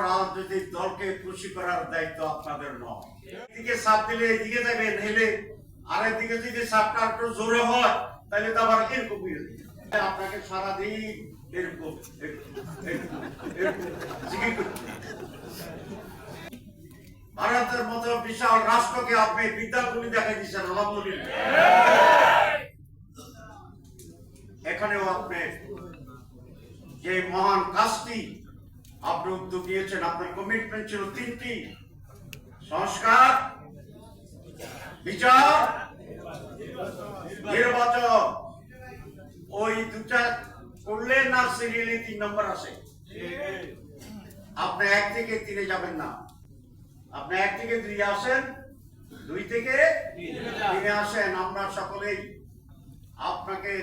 রাজনৈতিক দলকে খুশি করার দায়িত্ব আপনাদের নয়। এদিকে চাপ দিলে এদিকে যাবেন, হেলে আরেক দিকে যদি চাপটা একটু জোরে হয় তাহলে তো আবার এরকম আপনাকে সারাদিন এরকম ভারতের মতো বিশাল রাষ্ট্রকে আপনি বিদ্যাগুলি দেখাই দিচ্ছেন। আলহামদুলিল্লাহ, এখানেও আপনি যে মহান কাজটি আপনি উদ্যোগ নিয়েছেন, আপনার কমিটমেন্ট ছিল তিনটি: সংস্কার, বিচার, নির্বাচন। ওই দুটা করলে না সিরিয়ালি 3 নম্বর আসে। আপনি 1 থেকে 3 যাবেন না, আপনি 1 থেকে 2 আসেন, 2 থেকে 3 আসেন। আমরা সকলেই আপনাকে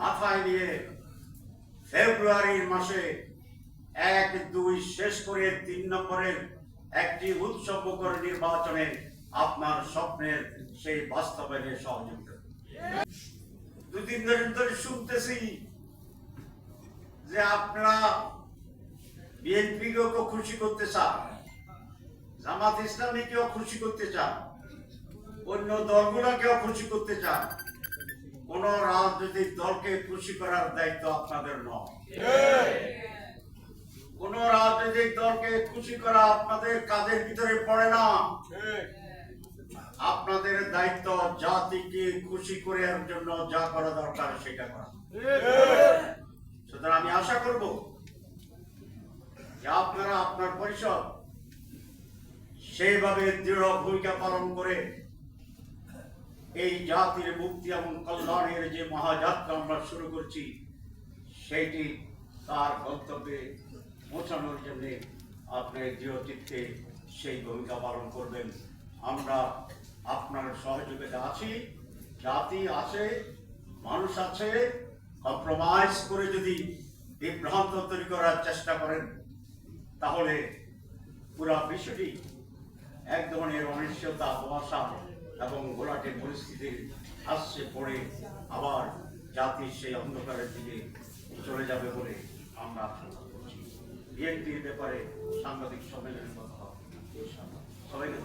মাথায় নিয়ে ফেব্রুয়ারির মাসে 1-2 শেষ করে 3 নম্বরের একটি উৎসবমুখর নির্বাচনে আপনার স্বপ্নের সেই বাস্তবায়নে সহযোগিতা। 2-3 দিন ধরে শুনতেছি যে আপনারা বিএনপিকেও খুশি করতে চান, জামাত ইসলামীকেও খুশি করতে চান, অন্য দলগুলোকেও খুশি করতে চান। কোন রাজনৈতিক দলকে খুশি করার দায়িত্ব আপনাদের নয়। কোন রাজনৈতিক দলকে খুশি করা আপনাদের কাজের ভিতরে পড়ে না। আপনাদের দায়িত্ব জাতিকে খুশি করার জন্য যা করা দরকার সেটা করা। সুতরাং আমি আশা করব যে আপনারা আপনার পরিষদ সেইভাবে দৃঢ় ভূমিকা পালন করে এই জাতির মুক্তি এবং কল্যাণের যে মহাযাত্রা আমরা শুরু করছি সেইটি তার গন্তব্যে পৌঁছানোর জন্য আপনি দৃঢ় চিত্তে সেই ভূমিকা পালন করবেন। আমরা আপনার সহযোগিতা আছি, জাতি আছে, মানুষ আছে। কম্প্রোমাইজ করে যদি বিভ্রান্ত তৈরি করার চেষ্টা করেন তাহলে পুরা বিষয়টি এক ধরনের অনিশ্চয়তা, কুয়াশা এবং ঘোলাটে পরিস্থিতির আশ্রে পড়ে আবার জাতির সেই অন্ধকারের দিকে চলে যাবে বলে আমরা আশঙ্কা করছি। বিএনপির ব্যাপারে সাংবাদিক সম্মেলনের কথা সবাইকে